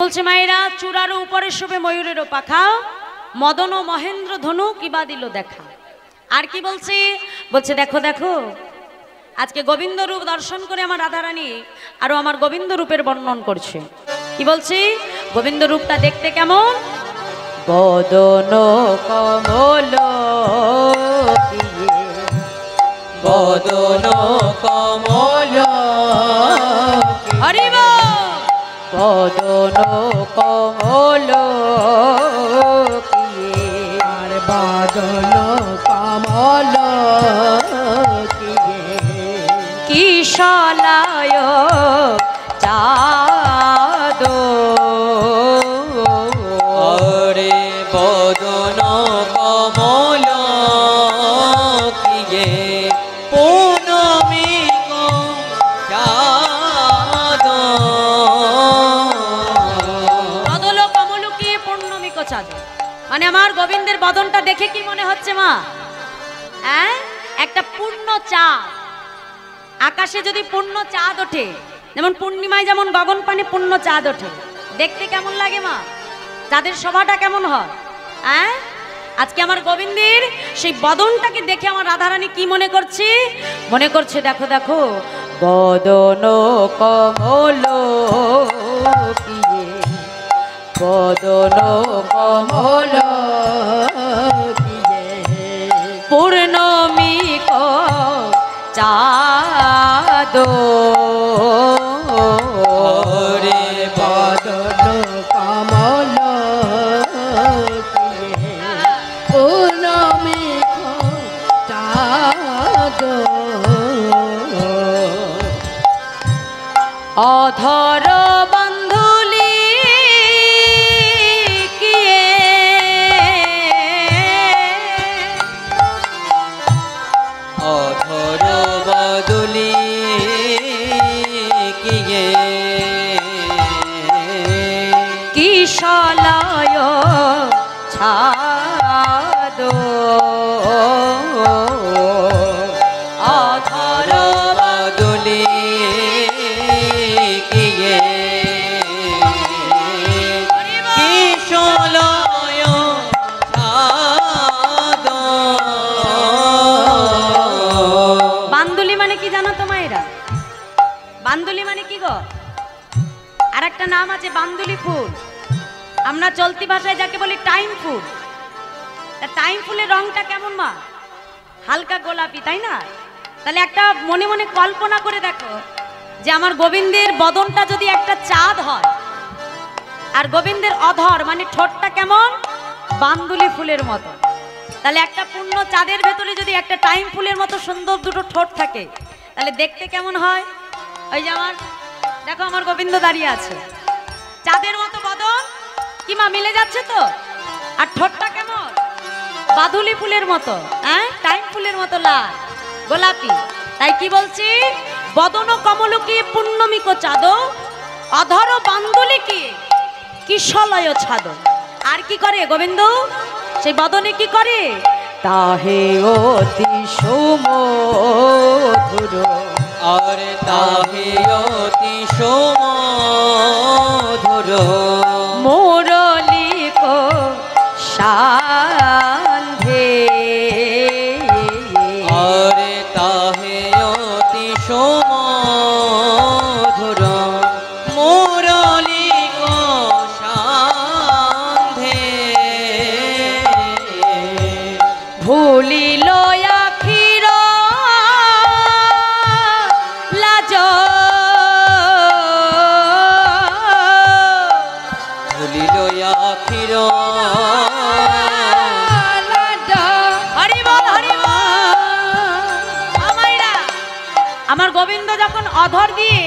বলছে মায়েরা চূড়ার উপরে শোভে ময়ূরেরও পাখা, মদন ও মহেন্দ্র ধনু কিবা দিল দেখা। আর কি বলছে? বলছে দেখো দেখো আজকে গোবিন্দ রূপ দর্শন করে আমার রাধারানী আরো আমার গোবিন্দ রূপের বর্ণন করছে। কি বলছি? গোবিন্দ রূপটা দেখতে কেমন? বদন কমল বদন কমল হরিব বদন কমল আর বদন কমল কিশলায় চাঁদ রে বদন কমল কিয়ে পূর্ণমী চাঁদ বদল কমল কি পূর্ণমী চাঁদ মানে আমার গোবিন্দের বদনটা দেখে কি মনে হচ্ছে মা? হ্যাঁ, একটা পূর্ণ চাঁদ। আকাশে যদি পূর্ণ চাঁদ ওঠে, যেমন পূর্ণিমায় যেমন গগন পানে পূর্ণ চাঁদ ওঠে, দেখতে কেমন লাগে মা? চাঁদের শোভাটা কেমন হয়? হ্যাঁ, আজকে আমার গোবিন্দের সেই বদনটাকে দেখে আমার রাধারানী কি মনে করছে? মনে করছে দেখো দেখো বদন কমল বদন কমল পূর্ণমী চাঁদ রে বদন কমল পূর্ণমী চাঁদ অধর বন্ধুলি কিয়ে অধর বদলি কিয়ে কিশলায় ছাদ অধর বদলি কিয়ে কিশলয় ছাদ বান্দুলি মানে কি জানো তো মায়েরা? বান্দুলি মানে কি গো? আর একটা নাম আছে বান্দুলি ফুল। আমরা চলতি ভাষায় যাকে বলি টাইম ফুল। তা টাইম ফুলের রংটা কেমন মা? হালকা গোলাপি, তাই না? তাহলে একটা মনে মনে কল্পনা করে দেখো যে আমার গোবিন্দের বদনটা যদি একটা চাঁদ হয়, আর গোবিন্দের অধর মানে ঠোঁটটা কেমন? বান্দুলি ফুলের মতো। তাহলে একটা পূর্ণ চাঁদের ভেতরে যদি একটা টাইম ফুলের মতো সুন্দর দুটো ঠোঁট থাকে, তাহলে দেখতে কেমন হয়? ওই যে আমার দেখো আমার গোবিন্দ দাঁড়িয়ে আছে, চাঁদের মতো বদন কি মা মিলে যাচ্ছে তো? আর ঠোঁটটা কেমন? বাদুলি ফুলের মতো, হ্যাঁ, টাইম ফুলের মতো লাল গোলাপি। তাই কি বলছি? বদন কমল কি পূর্ণমী চাঁদ, অধর বান্দুলি কি কিশলয় ছাদ। আর কি করে গোবিন্দ সেই বদনে? কি করে? তাহে অতি সুমধুর আর তাহে অতি সুমধুর মুরলিক সান্ধে আর তাহে অতি সুমধুর মুরলিক সান্ধে ভুলিল আখির লাজ ভুলিল আখির আমার গোবিন্দ যখন অধর দিয়ে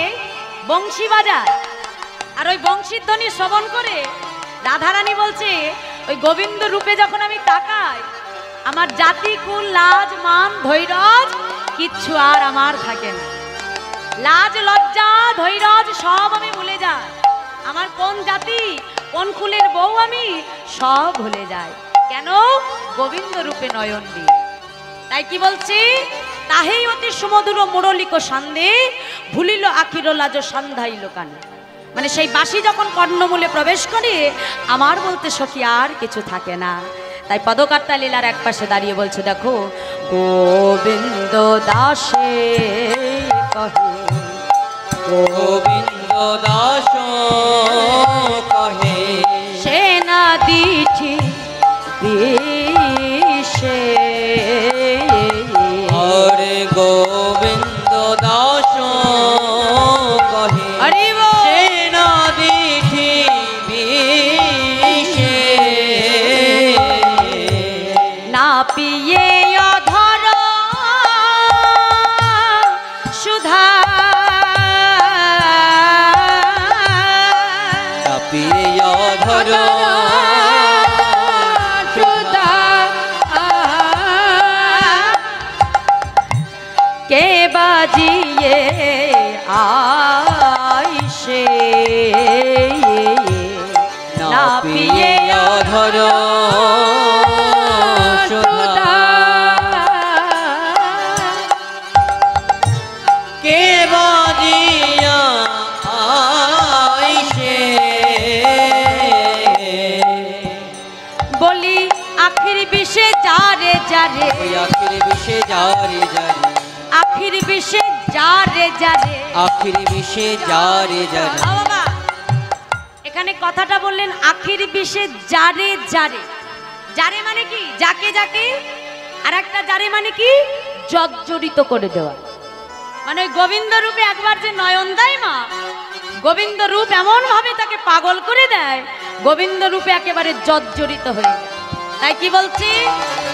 বংশী বাজায় আর ওই বংশীর ধ্বনি শ্রবণ করে, রাধারানী বলছে ওই গোবিন্দ রূপে যখন আমি তাকাই, আমার জাতি কুল লাজ মান ধৈর্য কিচ্ছু আর আমার থাকে না। লাজ লজ্জা ধৈর্য সব আমি ভুলে যাই। আমার কোন জাতি কোন কুলের বউ আমি সব ভুলে যাই। কেন? গোবিন্দ রূপে নয়ন দিয়ে। তাই কি বলছি? তাহেই অতি সুমধুর মুরলিক সান্দে ভুলিল আখির লাজ সন্ধ্যাইল কানে। মানে সেই বাঁশি যখন কর্ণমূলে প্রবেশ করে আমার বলতে সখী আর কিছু থাকে না। তাই পদকার্তা লীলার এক পাশে দাঁড়িয়ে বলছে, দেখো গোবিন্দ দাসে কহে, গোবিন্দ দাস কহে, সেনা দিঠি দিশে, হরে গোবিন্দ দাস কহে, হরি বল। সেনা দিঠি বিষে, না পিয়ে অধর সুধা, চাপিয়ে অধর সুধা, কে বাজিয়ে আইসে, না পিয়ে অধর সুধা, কে বাজিয়া আইসে, বলি আখির বিষে যারে যারে, ওই আখির বিষে যারে যারে, আখির বিষে যারে যারে, আখির বিষে যারে যারে, আ বাবা, এখানে কথাটা বললেন আখির বিষে যারে যারে। যারে মানে কি? যাকে যাকে। আর একটা যারে মানে কি? জর্জরিত করে দেওয়া। মানে ওই গোবিন্দ রূপে একবার যে নয়ন দেয় মা, গোবিন্দ রূপ এমন ভাবে তাকে পাগল করে দেয়, গোবিন্দ রূপে একেবারে জর্জরিত হয়ে যায়। তাই কি বলছি?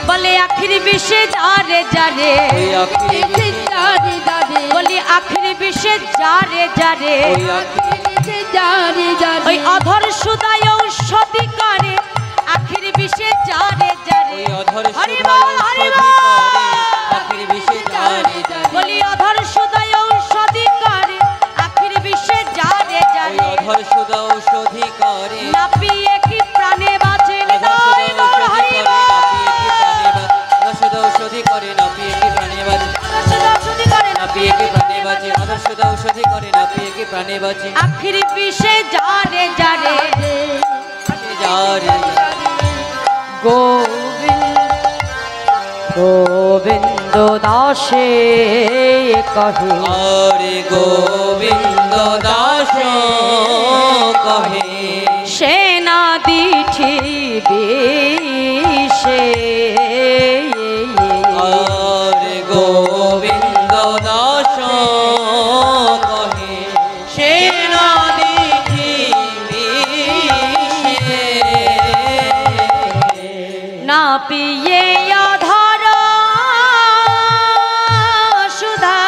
বলে আখির বিষে যারে যারে, ওই আখির বিষে যারে যারে, বলি আখির বিষে যারে যারে, ওই আখির বিষে যারে যারে, ওই অধর সুদায় ঔষধি করে আখির বিষে যারে যারে, ওই অধর হরি সুদায় বল, হরি ঔষধি বল। করে আখির বিষে যারে যারে, বলি অধর সুদায় ঔষধি করে আখির বিষে যারে ওই যারে, অধর সুদা ঔষধি করে, না পিয়ে কি প্রাণে বাঁচে, অধর সুদা ঔষধি করে, না পিয়ে কি প্রাণে বাঁচে, অধর সুদা ঔষধি করে, না পিয়ে কি প্রাণে বাঁচে, না পিয়ে কি প্রাণে বাঁচে, অধর সুদা ঔষধি করে, না পিয়ে কি প্রাণে বাঁচে, আখির বিষে যারে যারে, যারে যারে, গোবিন্দ গোবিন্দ দাসে কহে, হরে গোবিন্দ দাস কহে, সেনা দিঠি বিষে, হরে গোবিন্দ দাস কহে, সেনা দিঠি বিষে, না পিয়ে অধর সুধা,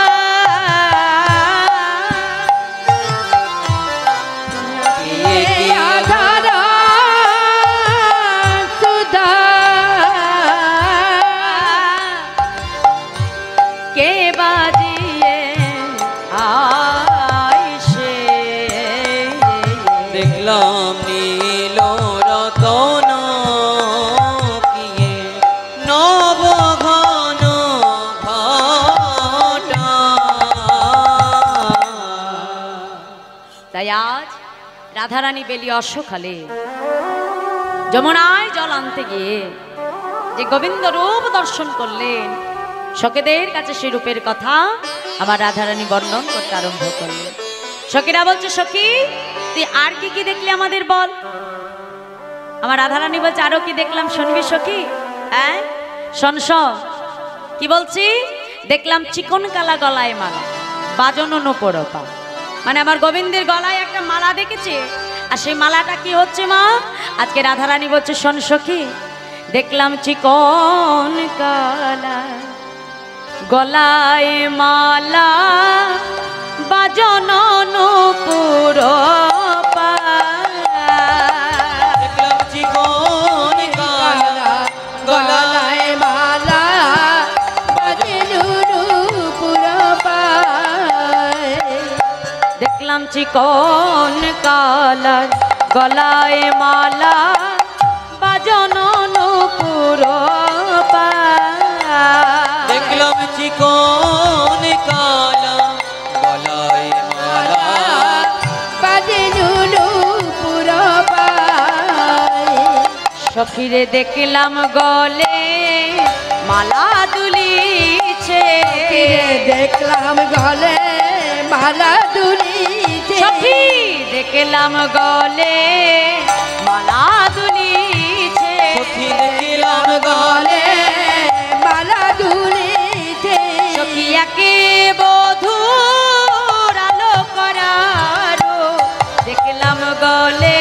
পিয়ে কি অধর সুধা, কে বাজিয়ে আইসে, দেখলাম নীল রতন কিয়ে নব ঘন ঘটা, তাই আজ রাধারানী বেলি অশ্বখালে যমুনায় জল আনতে গিয়ে যে গোবিন্দ রূপ দর্শন করলেন, সখীদের কাছে সেই রূপের কথা আমার রাধারানী বর্ণন করতে আরম্ভ করলেন। সখীরা বলছে, সখী তুই আর কি কি দেখলি আমাদের বল। আমার রাধারানী বলছে, আরো কি দেখলাম শুনবি সখী? হ্যাঁ শোন শোন, কি বলছি? দেখলাম চিকন কালা গলায় মালা, বাজনো নোপর পা। মানে আমার গোবিন্দের গলায় একটা মালা দেখেছে, আর সেই মালাটা কি হচ্ছে মা? আজকে রাধারানী বলছে, শোন সখী, দেখলাম চিকন কালা গলায় মালা, বাজনো নোপর পা। দেখলাম চিকন কালা গলায় মালা, দেখলাম চিকন কালার গলায় মালা, বাজনো নুপুর পা। দেখলাম চিকন কালা গলায় মালা, বাজে সখীরে দেখলাম গলে মালা দুলিছে, দেখলাম গলে মালা দুলিছে, সখী দেখলাম গলে মালা দুলিছে, সখী দেখিলাম গলে মালা দুলিছে, সখী একে বধূর আলো করারো দেখলাম গলে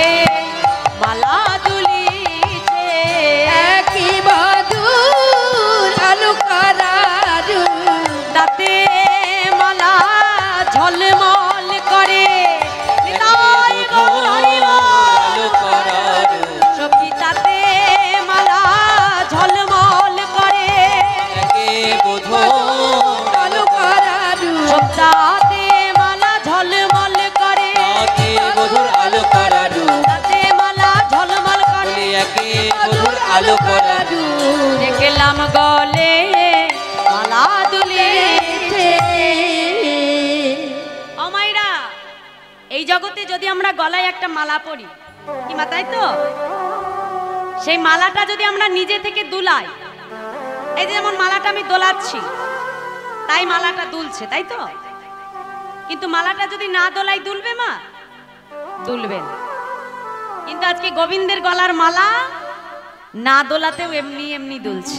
মালা দুলিছে, একই মধুর আলু করারু, তাতে মালা ঝলমল করে নিতাই গৌর হরি বল। আলো করার সখী তাতে মালা ঝলমল করে, একে বোধর আলু করারু, তাতে মালা ঝলমল করে, তাতে বধুর আলো করার তাতে মালা ঝলমল করে, বলি একে বধুর আলো করার দেখলাম গলে মালা দুলিছে। ও মাইরা, এই জগতে যদি আমরা গলায় একটা মালা পরি, কি মাথায় তো, সেই মালাটা যদি আমরা নিজে থেকে দুলাই, এই যে যেমন মালাটা আমি দোলাচ্ছি তাই মালাটা দুলছে, তাই তো, কিন্তু মালাটা যদি না দোলাই দুলবে মা? দুলবে না। কিন্তু আজকে গোবিন্দের গলার মালা না দোলাতেও এমনি এমনি দুলছে।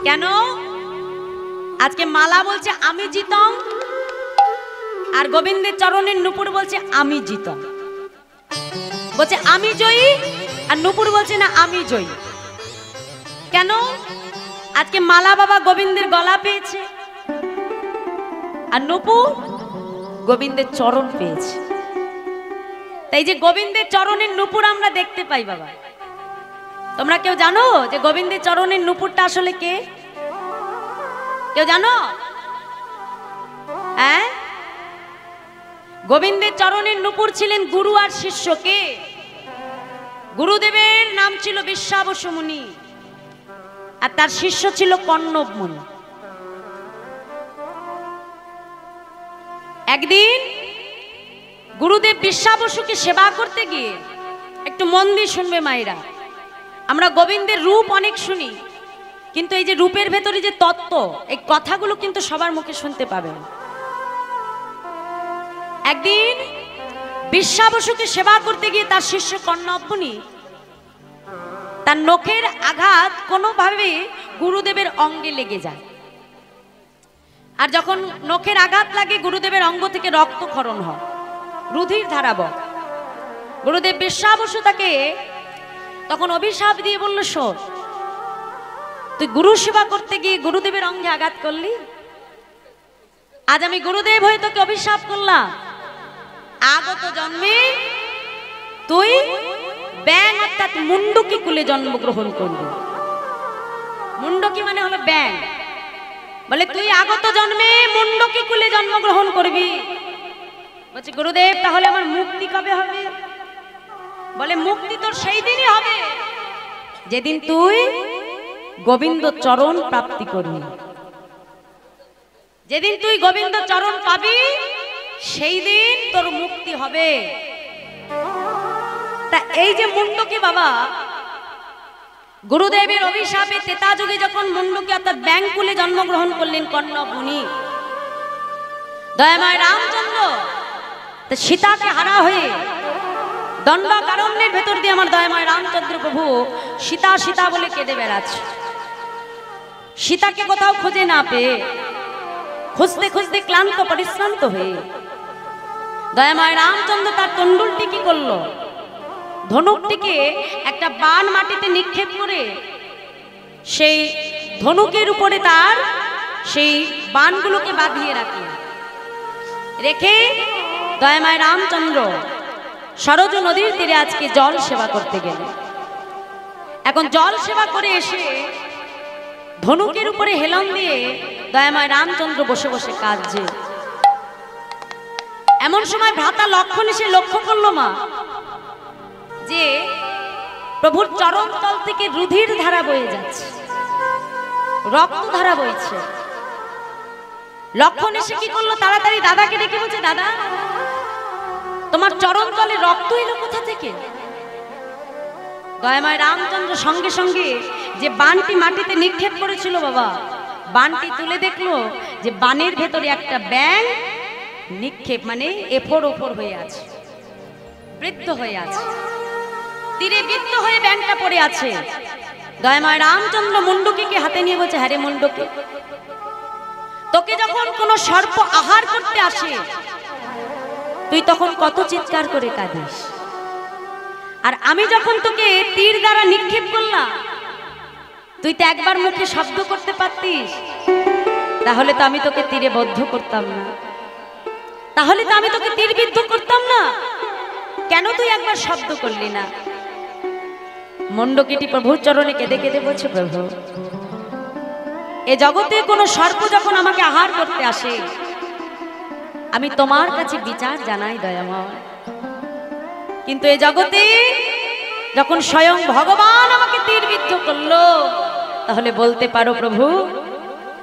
কেন? আজকে মালা বলছে আমি জিতম, আর গোবিন্দের চরণের নূপুর বলছে আমি জিতম, বলছে আমি জয়ী, আর নূপুর বলছে না আমি জয়ী। কেন? আজকে মালা বাবা গোবিন্দের গলা পেয়েছে, আর নূপুর গোবিন্দের চরণ পেয়েছে। তাই যে গোবিন্দের চরণের নূপুর আমরা দেখতে পাই বাবা। তোমরা কেউ জানো যে গোবিন্দের চরণের নূপুরটা আসলে কে? কেউ জানো? হ্যাঁ, গোবিন্দের চরণের নূপুর ছিলেন গুরু আর শিষ্যকে। গুরুদেবের নাম ছিল বিশ্বাবসু মুনি, আর তার শিষ্য ছিল কণ্বব মুনি। একদিন গুরুদেব বিশ্বাবসুকে সেবা করতে গিয়ে, একটু মন দিয়ে শুনবে মায়েরা, আমরা গোবিন্দের রূপ অনেক শুনি, কিন্তু এই যে রূপের ভেতরে যে তত্ত্ব, এই কথাগুলো কিন্তু সবার মুখে শুনতে পাবেন। একদিন বিশ্বাবসুকে সেবা করতে গিয়ে তার শিষ্য কণ্বব মুনি তার নখের আঘাত কোনোভাবে গুরুদেবের অঙ্গে লেগে যায়, আর যখন নখের আঘাত লাগে গুরুদেবের অঙ্গ থেকে রক্তক্ষরণ হয়, রুধির ধারা বয়। গুরুদেব বিশ্বাবসু তাকে তখন অভিশাপ দিয়ে বলল, শোন, তুই গুরু সেবা করতে গিয়ে গুরুদেবের অঙ্গে আঘাত করলি, আজ আমি গুরুদেব হয়ে তোকে অভিশাপ করলাম, আগত জন্মে তুই ব্যাং অর্থাৎ মুন্ডকি কুলে জন্মগ্রহণ করবি। মুন্ডকি মানে হলো ব্যাং, বলে তুই আগত জন্মে মুন্ডকি কুলে জন্মগ্রহণ করবি। বলছে গুরুদেব, তাহলে আমার মুক্তি কবে হবে? বলে মুক্তি তোর সেই দিনই হবে যেদিন তুই গোবিন্দ চরণ প্রাপ্তি করবি। যেদিন তুই গোবিন্দ চরণ পাবি সেই দিন তোর মুক্তি হবে। তা এই যে মুন্ডকি বাবা গুরুদেবের অভিশাপে তেতা যুগে যখন মুন্ডকি অর্থাৎ ব্যাংকুলে জন্মগ্রহণ করলেন কণ্বব মুনি, দয়াময় রামচন্দ্র সীতাকে হারা হয়ে দণ্ডকারণ্যের ভেতর দিয়ে আমার দয়াময় রামচন্দ্র প্রভু সীতা সীতা বলে কেঁদে বেড়াচ্ছে। সীতাকে কোথাও খুঁজে না পেয়ে, খুঁজতে খুঁজতে ক্লান্ত পরিশ্রান্ত হয়ে দয়াময় রামচন্দ্র তার তন্ডুলটি কি করলো, ধনুকটিকে একটা বান মাটিতে নিক্ষেপ করে সেই ধনুকের উপরে তার সেই বানগুলোকে বাঁধিয়ে রাখলেন। রেখে দয়াময় রামচন্দ্র সরজ নদীর তীরে আজকে জল সেবা করতে গেলেন। এখন জল সেবা করে এসে ধনুকের উপরে হেলন দিয়ে দয়াময় রামচন্দ্র বসে বসে কাঁদছে। এমন সময় ভ্রাতা লক্ষণ এসে লক্ষ্য করলো মা যে প্রভুর চরণ তল থেকে রুধির ধারা বয়ে যাচ্ছে, রক্ত ধারা বইছে। লক্ষণ এসে কি করলো, তাড়াতাড়ি দাদাকে ডেকে বলছে, দাদা তোমার চরণ তলে রক্ত এলো কোথা থেকে? দয়াময় রামচন্দ্র সঙ্গে সঙ্গে যে বানটি মাটিতে নিক্ষেপ করেছিল বাবা, বানটি তুলে দেখলো যে বানের ভেতরে একটা ব্যাঙ নিক্ষেপ মানে এফোর ওফোর হয়ে আছে, বৃদ্ধ হয়ে আছে, তীরে বৃদ্ধ হয়ে ব্যাঙটা পড়ে আছে। দয়াময় রামচন্দ্র মুন্ডুকিকে হাতে নিয়ে বলছে, হ্যাঁ রে মুন্ডুকি, তোকে যখন কোনো সর্প আহার করতে আসে তুই তখন কত চিৎকার করে কাঁদিস, আর আমি যখন তোকে তীর দ্বারা নিক্ষেপ করলাম তুই তো একবার মুখে শব্দ করতে পারতিস, তাহলে তো আমি তোকে তীরে বদ্ধ করতাম না, তাহলে তো আমি তোকে তীরবিদ্ধ করতাম না, কেন তুই একবার শব্দ করলি না? মুন্ডকিটি প্রভুর চরণে কেঁদে কেঁদে বলছে, প্রভু এ জগতে কোনো সর্প যখন আমাকে আহার করতে আসে আমি তোমার কাছে বিচার জানাই দয়াময়, কিন্তু এ জগতে যখন স্বয়ং ভগবান আমাকে তীরবিদ্ধ করলো তাহলে বলতে পারো প্রভু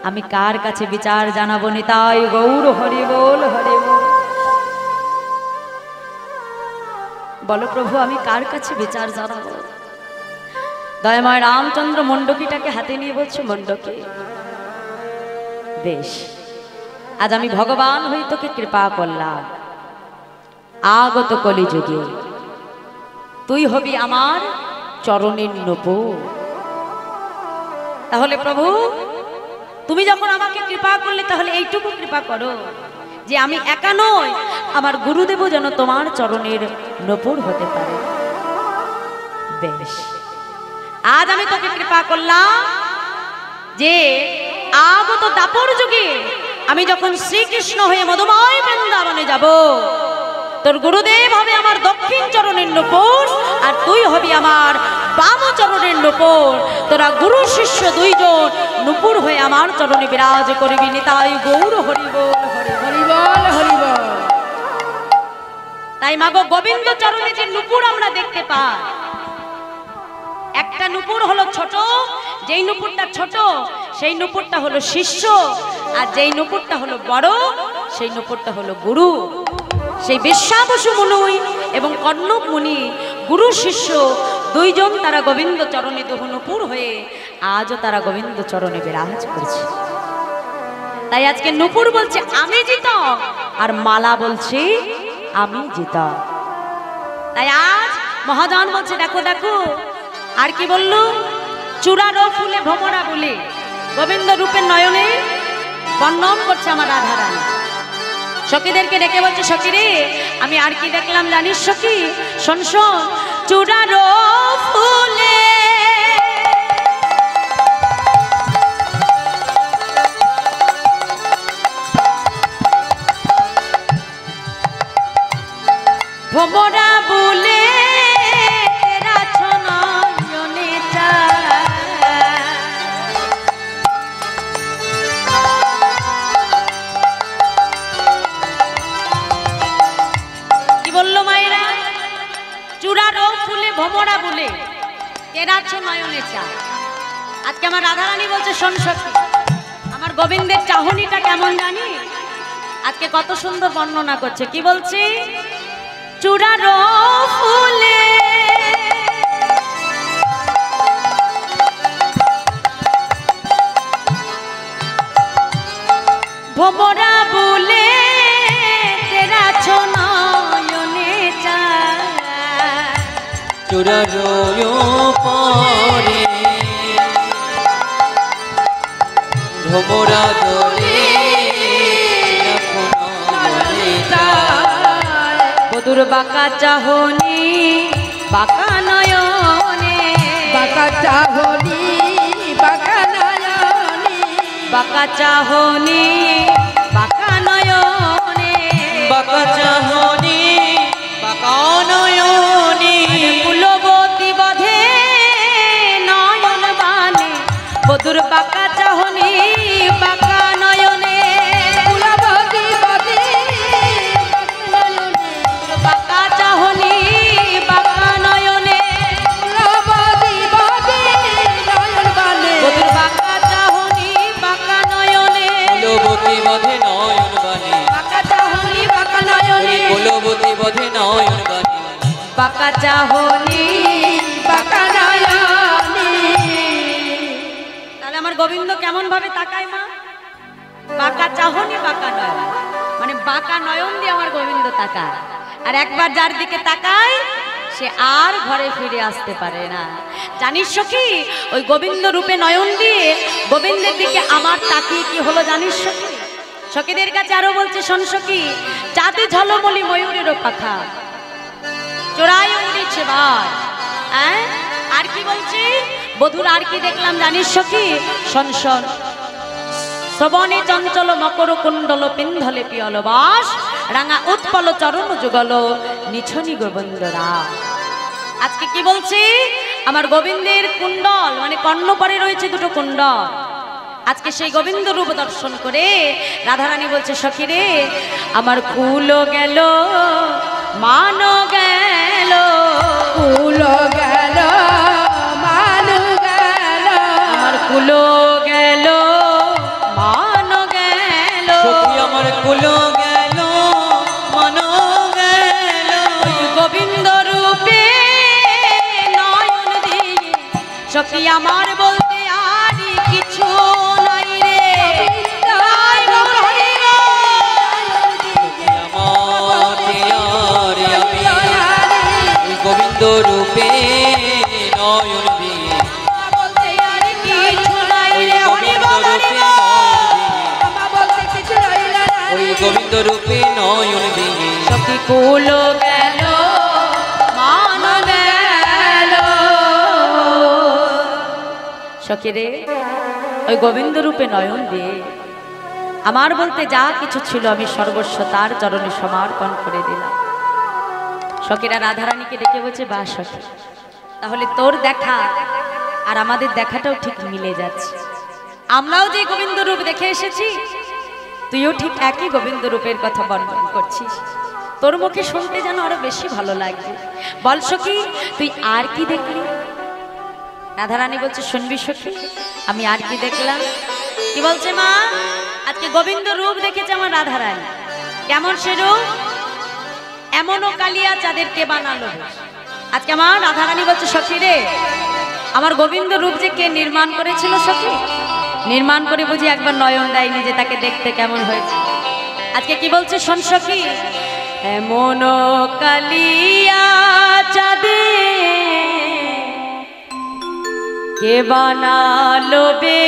আমি কার কাছে বিচার জানাবো? নিতাই গৌর হরি বল, হরি বল। বলো প্রভু আমি কার কাছে বিচার জানাবো? দয়াময় রামচন্দ্র মুন্ডকিটাকে হাতে নিয়ে বলছে, মুন্ডকি বেশ, আজ আমি ভগবান হয়ে তোকে কৃপা করলাম, আগত কলিযুগে তুই হবি আমার চরণের নূপুর। তাহলে প্রভু তুমি যখন আমাকে কৃপা করলে তাহলে এইটুকু কৃপা করো যে আমি একা নই, আমার গুরুদেবও যেন তোমার চরণের নূপুর হতে পারে। বেশ, আজ আমি তোকে কৃপা করলাম যে আগত দাপর যুগে আমি যখন শ্রীকৃষ্ণ হয়ে মধুময় বৃন্দাবনে যাব, তোর গুরুদেব হবে আমার দক্ষিণ চরণের নূপুর আর তুই হবি আমার বাম চরণের নূপুর। তোরা গুরু শিষ্য দুইজন নূপুর হয়ে আমার চরণে বিরাজ করবি। নিতাই গৌর হরি বল, হরি হরি বল, হরি বল। তাই মাগো গোবিন্দ চরণে যে নূপুর আমরা দেখতে পাই, একটা নূপুর হলো ছোট, যেই নূপুরটা ছোট সেই নূপুরটা হলো শিষ্য, আর যেই নূপুরটা হলো বড় সেই নূপুরটা হলো গুরু। সেই বিশ্বাবসু মুনি এবং কর্ণক মুনি গুরু শিষ্য দুইজন তারা গোবিন্দ চরণে দোহ নূপুর হয়ে আজও তারা গোবিন্দ চরণে বিরাজ করছে। তাই আজকে নূপুর বলছে আমি জিত, আর মালা বলছে আমি জিত। তাই আজ মহাজন বলছে দেখো দেখো, আর কি বললো, চূড়ারও ফুলে ভ্রমরা বলে গোবিন্দ রূপের নয়নে বর্ণন করছে আমার রাধারানী। সখীদেরকে ডেকে বলছে, সখী রে আমি আর কি দেখলাম জানিস সখী? শোন শোন, চূড়ারও ফুলে ভ্রমরা বলে ভ্রমরা বলে কেরাচ্ছে নয়নে চা। আজকে আমার রাধারানী বলছে শোন সখী, আমার গোবিন্দের চাহনিটা কেমন জানি, আজকে কত সুন্দর বর্ণনা করছে। কি বলছে? চূড়ার ফুলে ভ্রমরা বলে কেরাচ্ছে নয়নে চা, চূড়ার পরে ভ্রমরা দলে বধুর বাঁকা চাহনি বাঁকা নয়নে, বাঁকা চাহনি বাঁকা নয়নে, বাঁকা চাহনি বাঁকা নয়নে, বাঁকা চাহনি বাঁকা নয়নে, কুলবতী বধে নয়ন বানে বধুর বাঁকা চাহনি বাঁকা নয়নে, কুলবতী বধে বাঁকা চাহনি বাঁকা নয়নে, কুলবতী বধে নয়ন বানে, বধুর বাঁকা চাহনি বাঁকা নয়নে, কুলবতী বধে নয়ন বানে, বাঁকা চাহনি বাঁকা নয়নে, কুলবতী বধে নয়ন বানে, বাঁকা চাহনি বাঁকা কেমন ভাবে তাকায় মা? বাঁকা চাহনি বাঁকা নয়ন, মানে বাঁকা নয়ন দিয়ে আমার গোবিন্দ তাকায়। আর একবার যার দিকে তাকায় সে আর ঘরে ফিরে আসতে পারে না। জানিস সখী, ওই গোবিন্দ রূপে নয়ন দিয়ে গোবিন্দের দিকে আমার তাকিয়ে কি হলো জানিস সখী? সখীদের কাছে আরো বলছে, শোন সখী, চাঁদে ঝলমলি ময়ূরেরও পাখা, চোরাই উড়িছে বার। হ্যাঁ, আর কি বলছি বধুর, আর কি দেখলাম জানিস সখী? শোন শোন, শ্রবণে চঞ্চল মকর কুণ্ডল পিন্ধলে পিয়ল বাস, রাঙা উৎপল চরণ যুগল নিছনি গোবিন্দরা। আজকে কি বলছি? আমার গোবিন্দের কুণ্ডল মানে কর্ণপরে রয়েছে দুটো কুণ্ডল। আজকে সেই গোবিন্দ রূপ দর্শন করে রাধারানী বলছে, সখী রে, আমার কুল গেল মান গেল, কুল গেল মান গেল, আমার কুল গেল মান গেল, সখী আমার কুল গেল মান গেল, ওই গোবিন্দ রূপে নয়ন দিয়ে সখী আমার বলতে আর কিছু নাই রে। সখী আমার প্রিয়ারে আমি ওই গোবিন্দ রূপে নয়ন দিয়ে, কিছু নাই ওই রে, গোবিন্দ রূপে ওই গোবিন্দ রূপে নয়ন দিয়ে, সখী কুল গেল মান গেল। সখী রে, ওই গোবিন্দ রূপে নয়ন দিয়ে আমার বলতে যা কিছু ছিল আমি সর্বস্ব তার চরণে সমর্পণ করে দিলাম। সখীরা রাধারানীকে ডেকে বলছে, বা সখী, তাহলে তোর দেখা আর আমাদের দেখাটাও ঠিক মিলে যাচ্ছে। আমরাও যে গোবিন্দ রূপ দেখে এসেছি, তুইও ঠিক একই গোবিন্দ রূপের কথা বর্ণন করছিস। তোর মুখে শুনতে যেন আরো বেশি ভালো লাগবে। বল সখী, তুই আর কি দেখলি? রাধারানী বলছে, শুনবি সখী, আমি আর কি দেখলাম? কি বলছে মা? আজকে গোবিন্দ রূপ দেখেছে আমার রাধারানী। কেমন সে রূপ? এমনও কালিয়া চাঁদেরকে বানালো। আজকে আমার রাধারানী বলছে, সখী রে, আমার গোবিন্দ রূপ যে কে নির্মাণ করেছিল সখী, নির্মাণ করে বুঝি একবার নয়ন দেয়নি যে তাকে দেখতে কেমন হয়েছে। আজকে কি বলছে শোন সখী, এমন কালিয়া চাঁদে কে বানালো বে,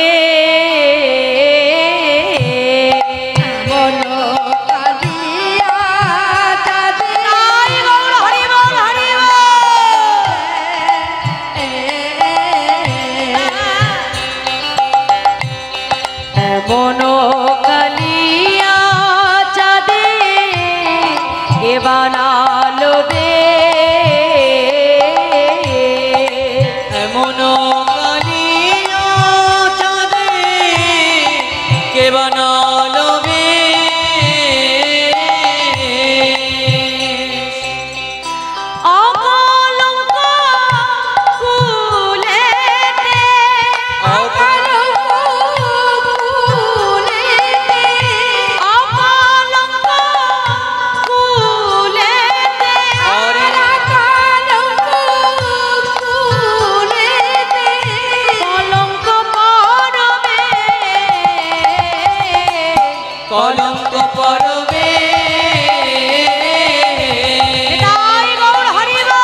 মনো কালিয়া চাঁদে কে বানালো বে, এমন কালিয়া চাঁদে কে বানালো বে, অকলঙ্ক কুলেতে, অকলঙ্ক কুলেতে, আরে কলঙ্ক পরবে, কলঙ্ক পরবে, তাই গৌর হরি বল।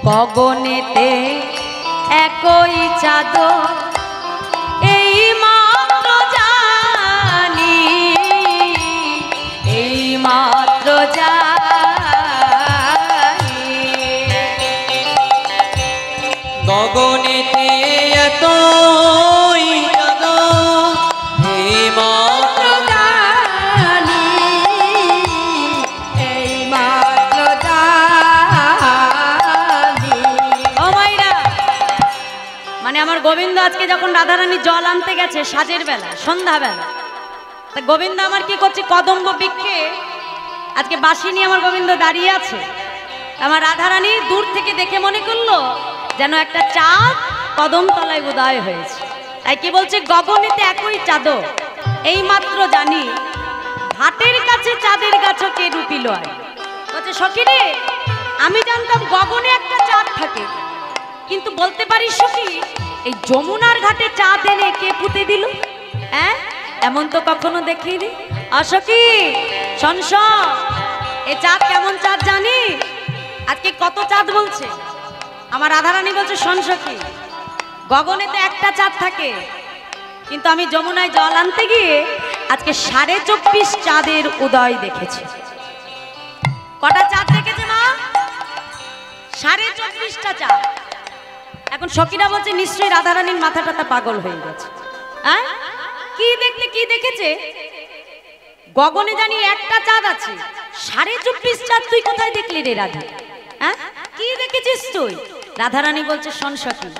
গগনেতে একই চাঁদ এই মাত্র জানি, এই মাত্র জানি, গগনেতে এতই চাঁদ এই মাত্র জানি, এই মাত্র জানি। ও মাইরা, মানে আমার গোবিন্দ আজকে যখন রাধারানী জল আনতে গেছে সাজের বেলা, সন্ধ্যা বেলা, তা গোবিন্দ আমার কি করছে? কদম্ব বৃক্ষে আজকে বাঁশি নিয়ে আমার গোবিন্দ দাঁড়িয়ে আছে। আমার রাধারানী দূর থেকে দেখে মনে করলো যেন একটা চাঁদ কদম তলায় উদয় হয়েছে। তাই কি বলছে, গগনেতে একই চাঁদো এই মাত্র জানি, ঘাটের কাছে চাঁদের গাছ কে রুপিল আয়। বলছে সখী রে, আমি জানতাম গগনে একটা চাঁদ থাকে, কিন্তু বলতে পারিস সখী এই যমুনার ঘাটে চাঁদ এনে কে পুঁতে দিল? হ্যাঁ, এমন তো কখনো দেখিনি। অসখী শোন, এ চাঁদ কেমন চাঁদ জানি? আজকে কত চাঁদ বলছে আমার রাধারানী, বলছে শোন সখী, গগনে তো একটা চাঁদ থাকে, কিন্তু আমি যমুনায় জল আনতে গিয়ে আজকে 24.5 চাঁদের উদয় দেখেছি। কটা চাঁদ দেখেছে মা? 24.5টা চাঁদ। এখন সখীরা বলছে নিশ্চয়ই রাধারানীর মাথা টাথা পাগল হয়ে গেছে। হ্যাঁ, কি দেখতে কি দেখেছে? গগনে জানি একটা চাঁদ আছে, 24.5 চাঁদ তুই কোথায় দেখলি রে রাধা? হ্যাঁ, কি দেখেছিস তুই? রাধারানী বলছে শোন সখী,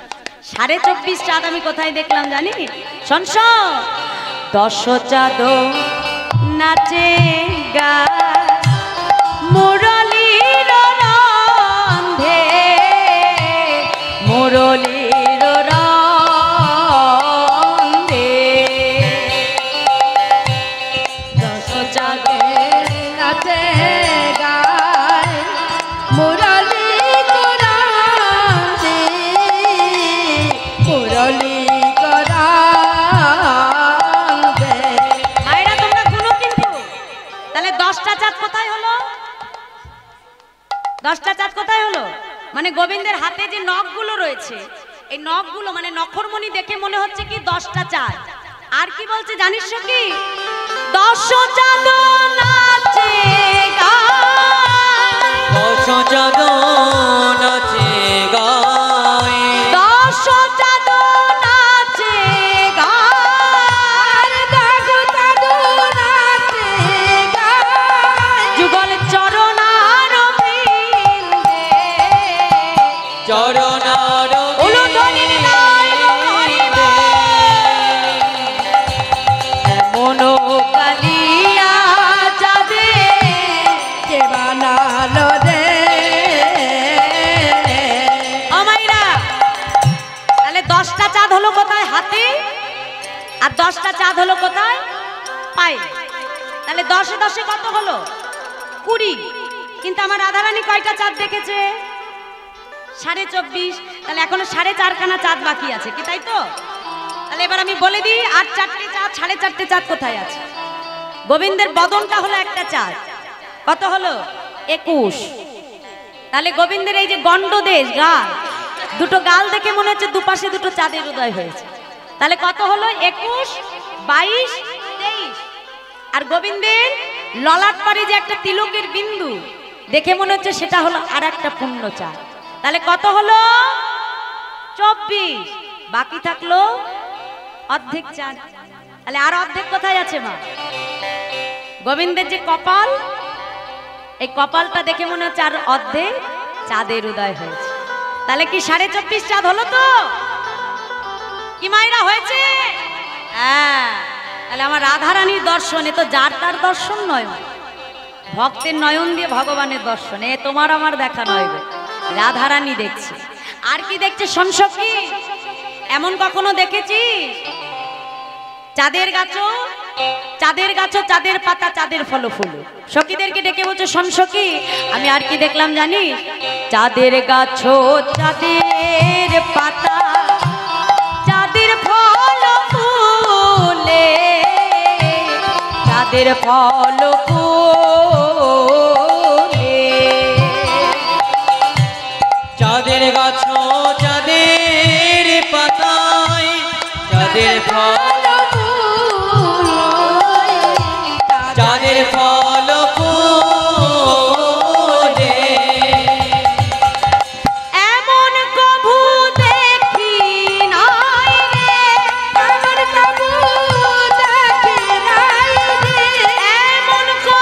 24.5 চাঁদ আমি কোথায় দেখলাম জানি? শোন, 10 চাঁদ নাচে গা মুরলীর রন্ধে, মুরলীর রন্ধে 10 চাঁদে নাচে গায় মুরলী করান্দে, মুরলী করান্দে। মায়েরা তোমরা গুনো কিন্তু, তাহলে 10টা চাঁদ কোথায় হলো? 10টা চাঁদ কোথায় হলো? মানে গোবিন্দের হাতে যে নখগুলো রয়েছে, এই নখগুলো মানে নখরমণি দেখে মনে হচ্ছে কি 10টা চাঁদ। আর কি বলছে জানিস কি? 10 চাঁদ নাচে গায়, 10 চাঁদ নাচে গায়, 10 চাঁদ নাচে গায়, দাদু দাদু নাচে গায়, যুগল চরণার বৃন্দে, চরণার উলুধ্বনির নায় হরিবে, মনো কালিয়া চাঁদে কে বানালো রে। আমাইরা। তাহলে 10টা চাঁদ হলো কোথায়? হাতে। আর 10টা চাঁদ হলো কোথায়? পায়ে। তাহলে 10-এ 10-এ কত হলো? 20। কিন্তু আমার রাধারানী কয়টা চাঁদ দেখেছে? 24.5। তাহলে এখনো 4.5খানা চাঁদ বাকি আছে, কি তাই তো? তাহলে এবার আমি বলে দিই, আর 4টে চাঁদ, 4.5টে চাঁদ কোথায় আছে? গোবিন্দের বদনটা হলো একটা চাঁদ, কত হলো? 21। তাহলে গোবিন্দের এই যে গণ্ডদেশ গাল, দুটো গাল দেখে মনে হচ্ছে দুপাশে দুটো চাঁদের উদয় হয়েছে। তাহলে কত হলো? 21, 22, 23। আর গোবিন্দের ললাট পারে যে একটা তিলকের বিন্দু দেখে মনে হচ্ছে সেটা হলো আর একটা পূর্ণ চাঁদ। তাহলে কত হলো? 24। বাকি থাকলো অর্ধেক চাঁদ। তাহলে আর অর্ধেক কোথায় আছে মা? গোবিন্দের যে কপাল, এই কপালটা দেখে মনে হচ্ছে আর অর্ধেক চাঁদের উদয় হয়েছে। তাহলে কি 24.5 চাঁদ হলো তো? কি মায়েরা হয়েছে? হ্যাঁ। তাহলে আমার রাধারানীর দর্শন, এ তো যার তার দর্শন নয়, ভক্তের নয়ন দিয়ে ভগবানের দর্শন, এ তোমার আমার দেখা নয়, রাধারানী দেখছে। আর কি দেখছে সংসখী? এমন কখনো দেখেছিস চাঁদের গাছ, চাঁদের গাছ, চাঁদের পাতা, চাঁদের ফল ফুল? সখীদেরকে ডেকে বলছে সংসখী, আমি আর কি দেখলাম জানিস? চাঁদের গাছ, চাঁদের পাতা, চাঁদের ফল ফুলে, চাঁদের ফল ফুলে, চাঁদের গাছ, চাঁদের পাতায়, চাঁদের ফল, চাঁদের ফল ফুলে, এমন কভু দেখি নাই রে, এমন কভু দেখি নাই রে, এমন কভু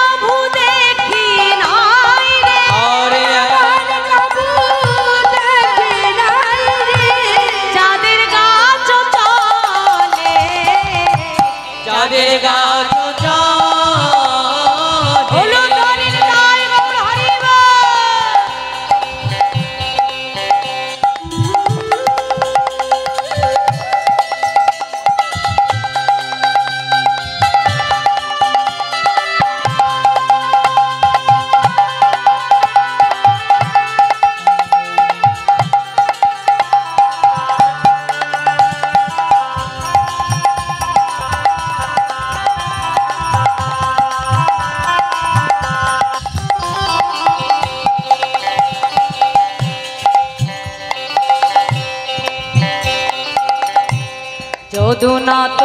যদুনাথ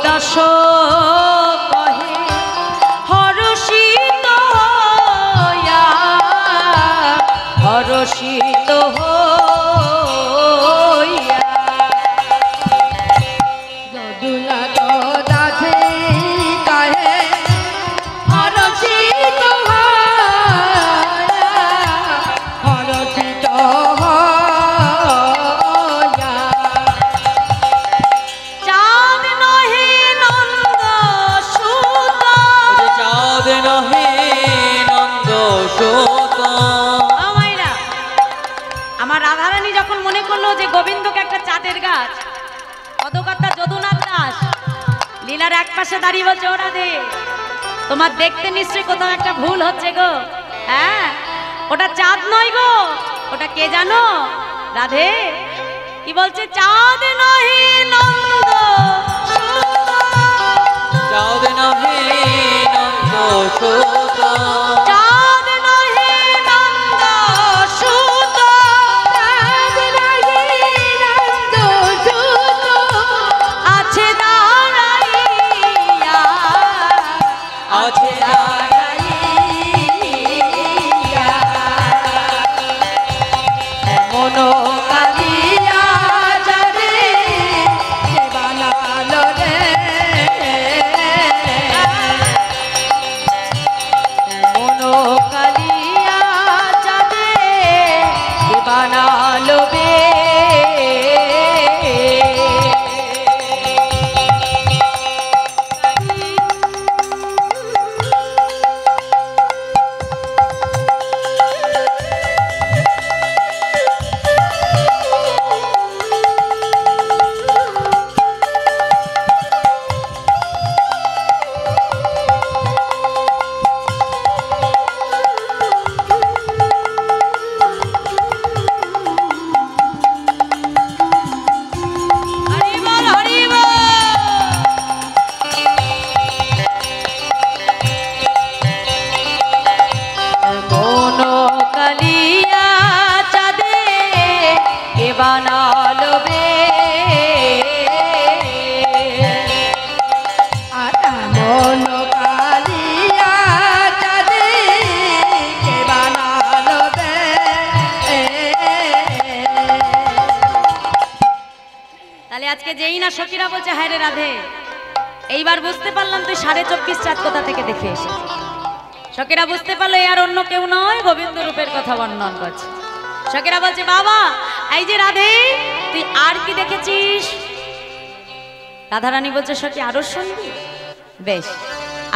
দাস কহে হরষিত হইয়া, হরষিত হইয়া যদুনাথ দাসে কহে হরষিত হইয়া, হরষিত হইয়া চাঁদ নহে নন্দ সুত, চাঁদ নহে নন্দ সুত। আমাইরা আমার রাধারানী যখন মনে করলো যে গোবিন্দকে একটা চাঁদের গাছ, পদকর্তা যদুনাথ দাস লীলার এক পাশে দাঁড়িয়ে বলছে, ও রাধে তোমার দেখতে নিশ্চয়ই কোথাও একটা ভুল হচ্ছে গো। হ্যাঁ, ওটা চাঁদ নয় গো, ওটা কে জানো? রাধে কি বলছে? চাঁদ নহে নন্দ সুত, চাঁদ নহে নন্দ সুত। চাঁদ নহে নন্দ সুত, চাঁদ নহে নন্দ সুত, আছে দাঁড়াইয়া, আছে দাঁড়াইয়া এমন কাঁদিয়া যারে কে বানালো রে, মন কালিয়া চাঁদে কে বানালো বে। হরি বল, হরি বল। মন কালিয়া চাঁদে কে বানালো বে। আর এমন কাঁদিয়া যারে কে বানালো রে। তাহলে আজকে যেই না সখীরা বলছে হ্যাঁ রে রাধে, এইবার বুঝতে পারলাম তুই 24.5 চাঁদ কোথা থেকে দেখে এসেছিস। সখীরা বুঝতে পারলো আর অন্য কেউ নয়, গোবিন্দ রূপের কথা বর্ণন করছে। সখীরা বলছে বাবা এই যে রাধে তুই আর কি দেখেছিস? রাধারানী বলছে সখী আরো শুনবি? বেশ,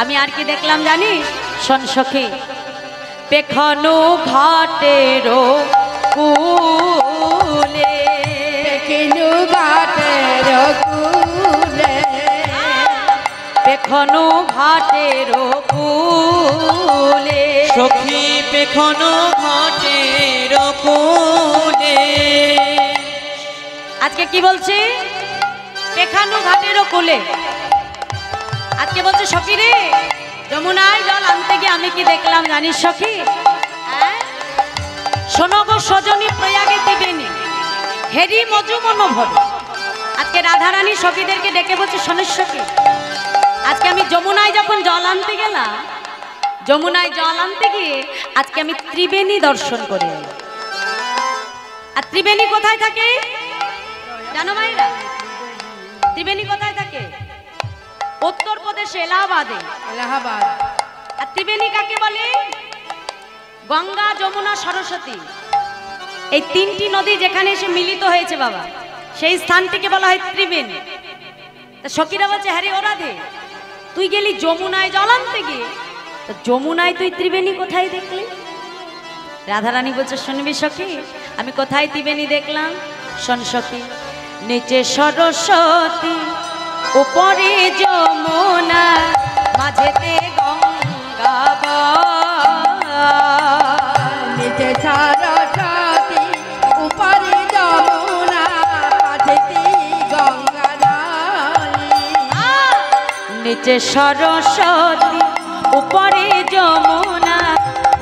আমি আর কি দেখলাম জানিস? শোন সখী। পেখনু ঘাটেরো কুলে, কিনু ঘাটের কুলে, পেখনু ঘাটেরো কুলে, সখী পেখনো ঘাটের কোলে। আজকে কি বলছে? পেখানু ঘাটেরও কোলে। আজকে বলছে সখী রে যমুনায় জল আনতে গিয়ে আমি কি দেখলাম জানিস সখী? হ্যাঁ? শোনো গো সজনী প্রয়াগে দিবেনি হেরি মজুমন ভর। আজকে রাধারানী সখীদেরকে ডেকে বলছে শোনেস সখী, আজকে আমি যমুনায় যখন জল আনতে গেলাম, যমুনায় জল আনতে গিয়ে আজকে আমি ত্রিবেণী দর্শন করে এলাম। আর ত্রিবেণী কোথায় থাকে জানো মাইরা? ত্রিবেণী কোথায় থাকে? উত্তরপ্রদেশে এলাহাবাদে। এলাহাবাদ। আর ত্রিবেণী কাকে বলে? গঙ্গা, যমুনা, সরস্বতী, এই তিনটি নদী যেখানে এসে মিলিত হয়েছে বাবা, সেই স্থানটিকে বলা হয় ত্রিবেণী। তা সখীরা বলছে হ্যাঁ রে ও রাধে তুই গেলি যমুনায় জল আনতে গিয়ে, তো যমুনায় তুই ত্রিবেণী কোথায় দেখলি? রাধারানী বলছে শুনবি সখী আমি কোথায় ত্রিবেণী দেখলাম? শোন সখী। নিচে সরস্বতী, উপরে যমুনা, মাঝেতে গঙ্গা নিচে সরস্বতী, উপরে যমুনা, পাশেতে গঙ্গা নদী। নিচে সরস্বতী, উপরে যমুনা,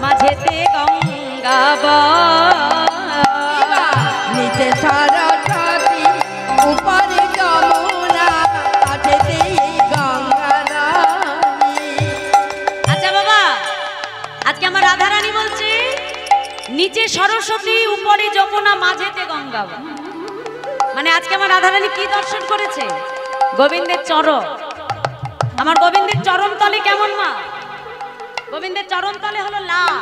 মাঝেতে গঙ্গা নিচে সরস্বতী, উপরে যমুনা, আজকে আমার রাধারানী বলছে নিচে সরস্বতী উপরে যমুনা মাঝেতে গঙ্গা। মানে আজকে আমার রাধারানী কি দর্শন করেছে? গোবিন্দের চরণ। আমার গোবিন্দের চরণ তলে কেমন মা? গোবিন্দের চরণ তলে হলো লাল,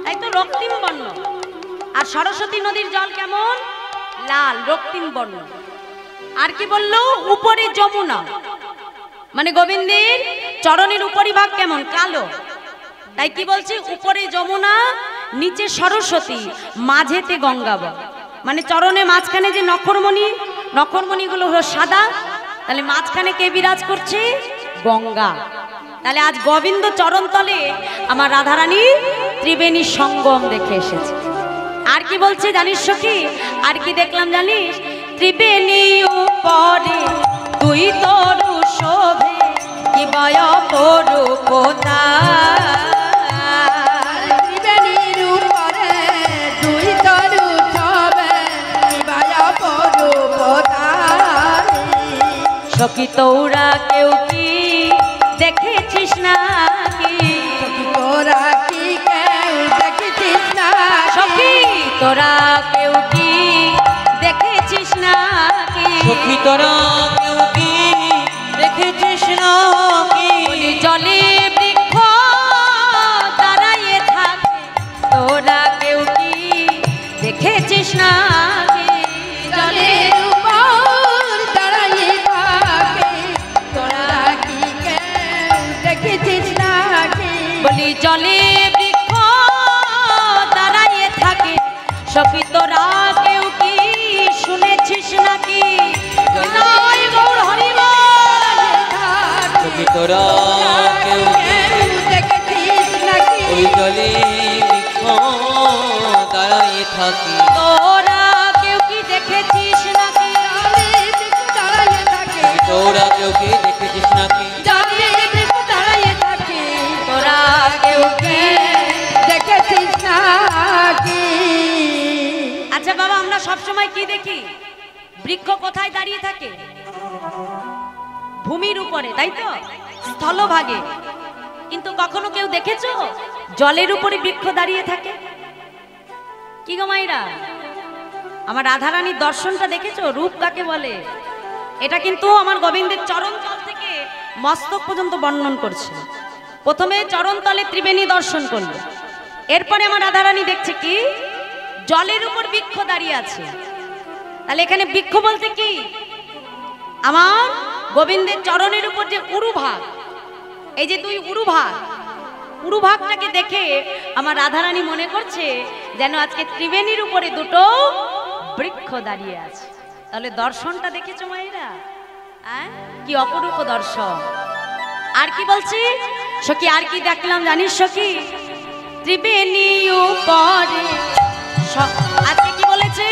তাই তো রক্তিম বর্ণ। আর সরস্বতী নদীর জল কেমন? লাল রক্তিম বর্ণ। আর কি বললো? উপরে যমুনা, মানে গোবিন্দের চরণের উপরিভাগ কেমন? কালো। তাই কি বলছি? উপরে যমুনা, নিচে সরস্বতী, মাঝেতে গঙ্গা। মানে চরণে মাঝখানে যে নখরমণি, নখরমণিগুলো হলো সাদা, তাহলে মাঝখানে কে বিরাজ করছে? গঙ্গা। তাহলে আজ গোবিন্দ চরণ তলে আমার রাধারানী ত্রিবেণী সঙ্গম দেখে এসেছে। আর কি বলছে জানিস কি? আর কি দেখলাম জানিস? ত্রিবেণী উপরে তুই তরু শোভে কি বয় পরূপতা। ত্রিবেণীর উপরে দুই তরু শোভে কি বয় পরূপতা। সখী তোরা কেউ কি দেখেছিস না কি? তোরা কি কেউ দেখেছিস না? সখী তোরা কেউ কি দেখেছিস না কি? সখী তোরা কেউ কি দেখেছিস না কি? জলে বৃক্ষ দাঁড়াইয়ে থাকে তোরা কেউ কি দেখেছিস না কি? জলের উপর দাঁড়াইয়ে থাকে তোরা কি কেউ দেখেছিস না কি? বলি জলে বৃক্ষ দাঁড়াইয়ে থাকে সখী তোরা কেউ কি শুনেছিস নাকি? জয় গৌর হরি বল। সখী তোরা কেউ কি দেখেছিস নাকি? ওই জলে বৃক্ষ দাঁড়াইয়ে থাকি। তোরা কেউ কি দেখেছিস নাকি? জলের বৃক্ষ দাঁড়াইয়ে থাকে তোরা কেউ কি দেখেছিস নাকি? জলের বৃক্ষ দাঁড়াইয়ে থাকে তোরা কেউ কি? দেখেছিস নাকি? আচ্ছা বাবা, আমরা সব সময় কি দেখি? বৃক্ষ কোথায় দাঁড়িয়ে থাকে? ভূমির উপরে, তাই তো? স্থলভাগে। কিন্তু কখনো কেউ দেখেছো জলের উপরে বৃক্ষ দাঁড়িয়ে থাকে? কি গো মাইরা, আমার রাধারানীর দর্শনটা দেখেছো? রূপ কাকে বলে? এটা কিন্তু আমার গোবিন্দের চরণ তল থেকে মস্তক পর্যন্ত বর্ণন করছে। প্রথমে চরণ তলে ত্রিবেণী দর্শন করলো, এরপরে আমার রাধারানী দেখছে কি জলের উপর বৃক্ষ দাঁড়িয়ে আছে। তাহলে এখানে বৃক্ষ বলতে কি? আমার গোবিন্দের চরণের উপর যে উরুভাগ, এই যে দুই উরুভাগ, উরুভাগটাকে দেখে আমার রাধারানী মনে করছে যেন আজকে ত্রিবেণীর উপরে দুটো বৃক্ষ দাঁড়িয়ে আছে। তাহলে দর্শনটা দেখেছো মায়েরা? কি অপরূপ দর্শন। আর কি বলছি সখী? আর কি দেখলাম জানিস সখী? ত্রিবেণী উপরে আজকে কি বলেছে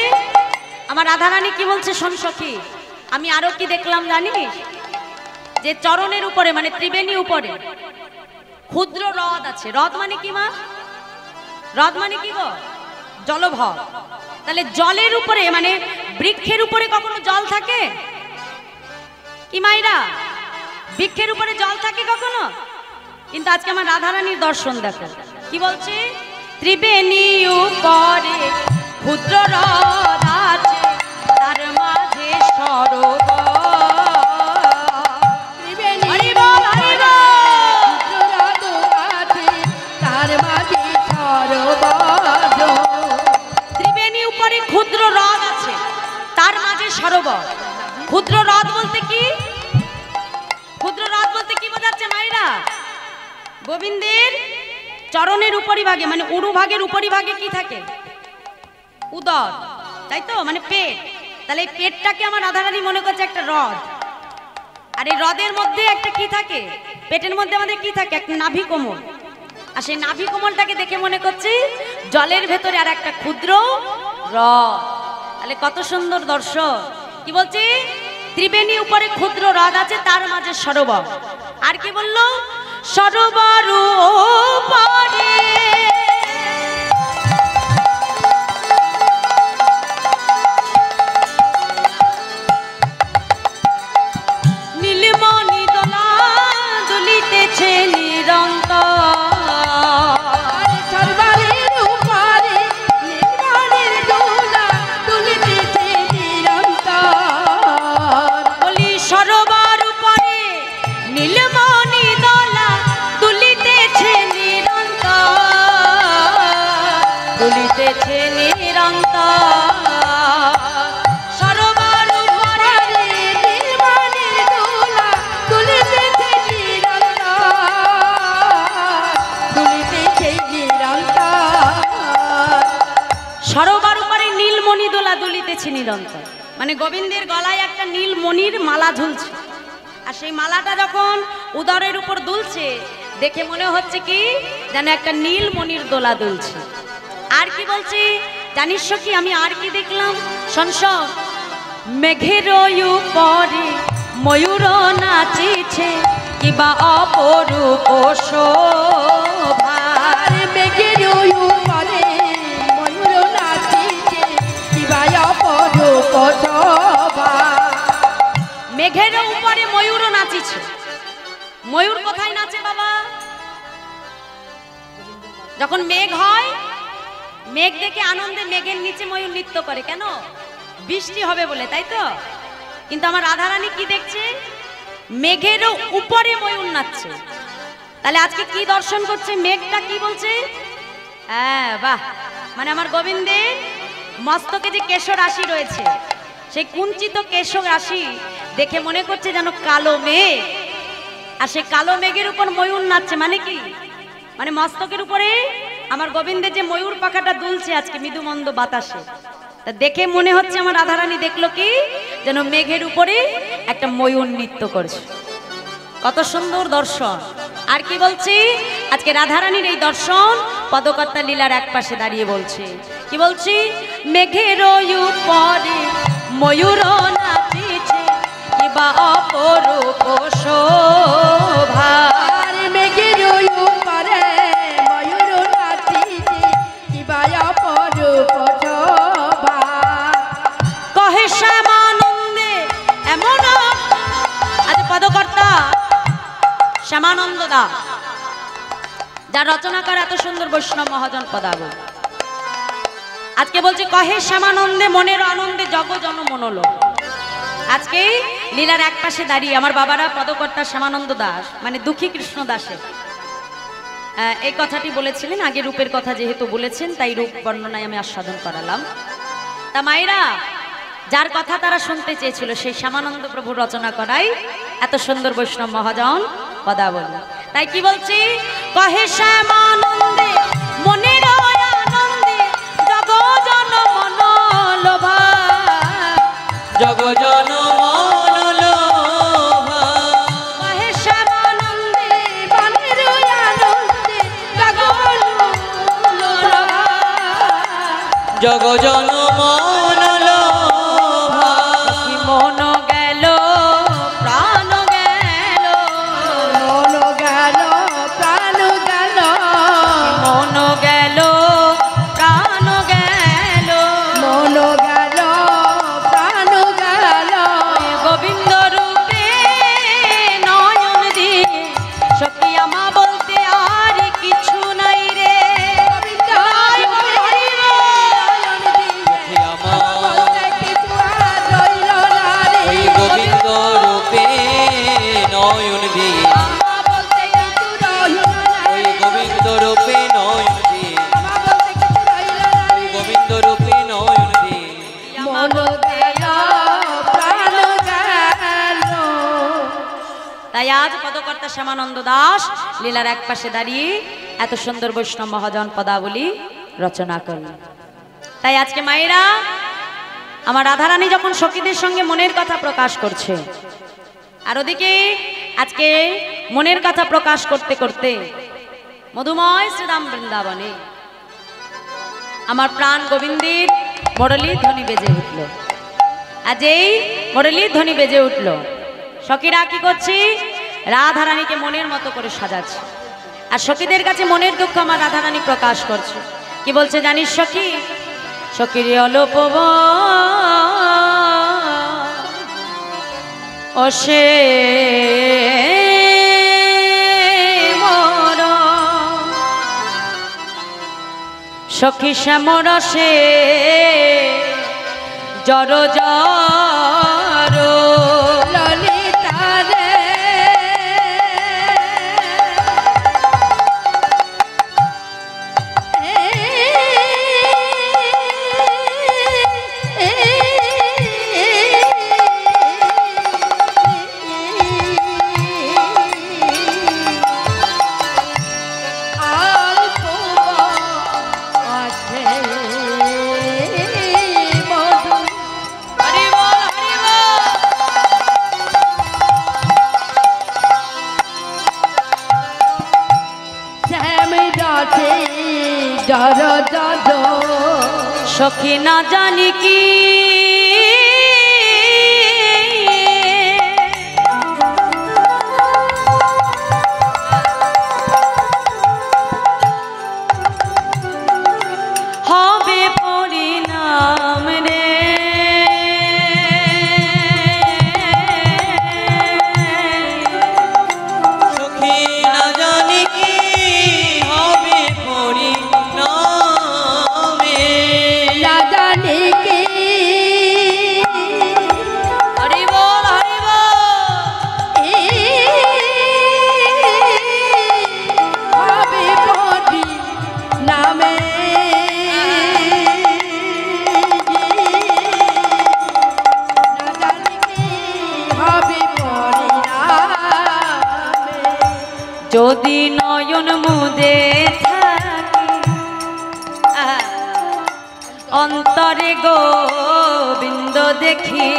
আমার রাধারানী? কি বলছে শোন সখী, আমি আরো কি দেখলাম জানিস? যে চরণের উপরে মানে ত্রিবেণী উপরে ক্ষুদ্র হ্রদ আছে। হ্রদ মানে কি মা? হ্রদ মানে কি গো? জলভর। তাহলে জলের উপরে মানে বৃক্ষের উপরে কখনো জল থাকে কি মাইরা? বৃক্ষের উপরে জল থাকে কখনো? কিন্তু আজকে আমার রাধারানীর দর্শন দেখো কি বলছে? ত্রিবেণী উপরে ক্ষুদ্র হ্রদ আছে তার মাঝে সরোবর। ত্রিবেণী আছে তার মাঝে সরোবর। ত্রিবেণী উপরে ক্ষুদ্র হ্রদ আছে তার মাঝে সরোবর। ক্ষুদ্র হ্রদ বলতে কি? ক্ষুদ্র হ্রদ বলতে কি বোঝাচ্ছে মায়েরা? গোবিন্দের চরণের উপরিভাগে মানে উরুভাগের উপরিভাগে কি থাকে? উদর, তাই তো? মানে পেট। তাহলে এই পেটটাকে আমার রাধারানী মনে করছে একটা হ্রদ। আর এই হ্রদের মধ্যে একটা কি থাকে? পেটের মধ্যে আমাদের কি থাকে? একটা নাভি কোমল। আর সেই নাভি কোমলটাকে দেখে মনে করছি জলের ভেতরে আর একটা ক্ষুদ্র হ্রদ। তাহলে কত সুন্দর দর্শন। কি বলছি? ত্রিবেণী উপরে ক্ষুদ্র হ্রদ আছে তার মাঝে সরোবর। আর কি বললো? সরোবর উপরে নীলমণি দোলা দুলিতেছে নিরন্তর। সরোবর উপরে নীলমণির দোলা দুলিতেছে নিরন্তর। সরোবর উপরে নীলমণি দোলা দুলিতেছে নিরন্তর, মানে গোবিন্দের গলায় একটা নীলমণির মালা ঝুলছে, আর সেই মালাটা যখন উদরের উপর দুলছে দেখে মনে হচ্ছে কি যেন একটা নীলমণির দোলা দুলছে। আর কি বলছি জানিস কি, আমি আর কি দেখলাম শোন শোন। মেঘের উপরে ময়ূর নাচিছে কিবা অপরূপ শোভা। আর মেঘের উপরে ময়ূর নাচিছে কিবা অপরূপ শোভা। মেঘের উপরে ময়ূর নাচিছে। ময়ূর কোথায় নাচে বাবা? যখন মেঘ হয়, মেঘ দেখে আনন্দে মেঘের নিচে ময়ূর নৃত্য করে, কেন? বৃষ্টি হবে বলে, তাই তো? কিন্তু আমার রাধারানী কি দেখছে? মেঘের উপরে ময়ূর নাচছে। তাহলে আজকে কি দর্শন করছে? মেঘটা কি বলছে? হ্যাঁ বাহ, মানে আমার গোবিন্দের মস্তকে যে কেশ রাশি রয়েছে, সেই কুঞ্চিত কেশ রাশি দেখে মনে করছে যেন কালো মেঘ, আর সেই কালো মেঘের উপর ময়ূর নাচছে। মানে কি? মানে মস্তকের উপরে আমার গোবিন্দের যে ময়ূর পাখাটা দুলছে আজকে মৃদুমন্দ বাতাসে, তা দেখে মনে হচ্ছে আমার রাধারানী দেখলো কি যেন মেঘের উপরে একটা ময়ূর নৃত্য করছে। কত সুন্দর দর্শন। আর কি বলছি, আজকে রাধারানীর এই দর্শন পদকর্তা লীলার এক পাশে দাঁড়িয়ে বলছে। কি বলছি? মেঘের উপরে ময়ূর নাচিছে কিবা অপরূপ শোভা। আর মেঘের উপরে ময়ূর নাচিছে কিবা অপরূপ শোভা। কহে শ্যামানন্দে এমন, আজ পদকর্তা শ্যামানন্দ দা, যার রচনাকার এত সুন্দর বৈষ্ণব মহাজন পদাবলী, আজকে বলছে কহে শ্যামানন্দে মনের আনন্দে জগ জন মনলো। আজকে লীলার এক পাশে দাঁড়িয়ে আমার বাবারা পদকর্তা শ্যামানন্দ দাস, মানে দুঃখী কৃষ্ণ দাসের এই কথাটি বলেছিলেন। আগে রূপের কথা যেহেতু বলেছেন তাই রূপ বর্ণনায় আমি আস্বাদন করালাম। তা মায়েরা, যার কথা তারা শুনতে চেয়েছিল সেই শ্যামানন্দ প্রভুর রচনা করাই এত সুন্দর বৈষ্ণব মহাজন পদাবলী। তাই কি বলছি? কহে শ্যামানন্দে মনের আনন্দে জগ জন মন লোভা। জগ জন মন লোভা। কহে শ্যামানন্দে মনের আনন্দে জগ লোভা। জগ জন মন লোভা। কি মন গেল প্রাণ গেল, মন গেল প্রাণ গেল। মন গেল প্রাণ গেল, মন গেল প্রাণ গেল। গোবিন্দ রূপে নয়ন দিয়ে সখী আমা বলতে আর কিছু নাই রে। সখী আমার ওই গোবিন্দ রূপে নয়ন দিয়ে, ওই গোবিন্দ রূপে নয়ন দিয়ে, ওই গোবিন্দ রূপে নয়ন দিয়ে। মন গেল প্রাণ গেল। তাই আজ পদকর্তা শ্যামানন্দ দাস লীলার এক পাশে দাঁড়িয়ে এত সুন্দর বৈষ্ণব মহাজন পদাবলী রচনা করলেন। তাই আজকে মায়েরা, আমার রাধারানী যখন সখীদের সঙ্গে মনের কথা প্রকাশ করছে, আর ওদিকে আজকে মনের কথা প্রকাশ করতে করতে মধুময় শ্রীরাম বৃন্দাবনে আমার প্রাণ গোবিন্দের মুরলীর ধ্বনি বেজে উঠল। আজ এই মুরলীর ধ্বনি বেজে উঠল, সখীরা কি করছি? রাধারানীকে মনের মতো করে সাজাচ্ছে, আর সখীদের কাছে মনের দুঃখ আমার রাধারানী প্রকাশ করছে। কি বলছে জানিস সখী? সখীর অলোপ অসে মর সখী শ্যামরসে জর জর ললিতা রে জর জর সখী না জানি কি হবে পরিণাম রে সখী না জানি কি হবে পরিণামে না জানি কি হরি বল হরি বল হবে পরি নামে না জানি কি হবে পরিণামে যদি নয়ন মুদে থাকি অন্তরে গোবিন্দ দেখি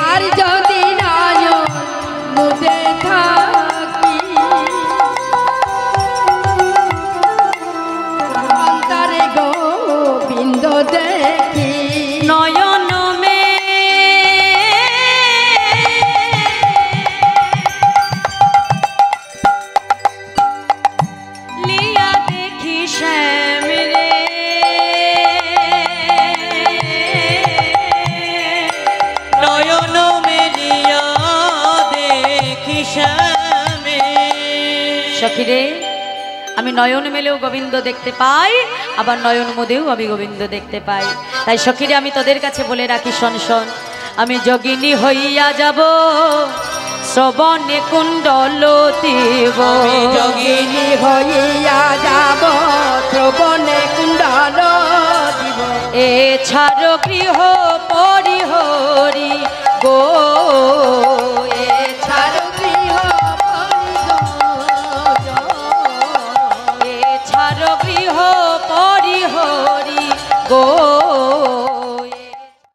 আর যদি নয়ন মুদে থাকি অন্তরে গোবিন্দ দেখি নয়ন মে লিয়া দেখি শ্যাম রে নয়ন মেলিয়া দেখি শ্যামে সখী রে আমি নয়ন মেলেও গোবিন্দ দেখতে পাই আবার নয়ন মুদেও আমি গোবিন্দ দেখতে পাই তাই সখীরে আমি তোদের কাছে বলে রাখি শোন শোন আমি যোগিনী হইয়া যাব শ্রবণে কুণ্ডল দিব আমি যোগিনী যোগিনী হইয়া যাব শ্রবণে কুণ্ডল দিব এ ছাড় গৃহ পরিহরি গো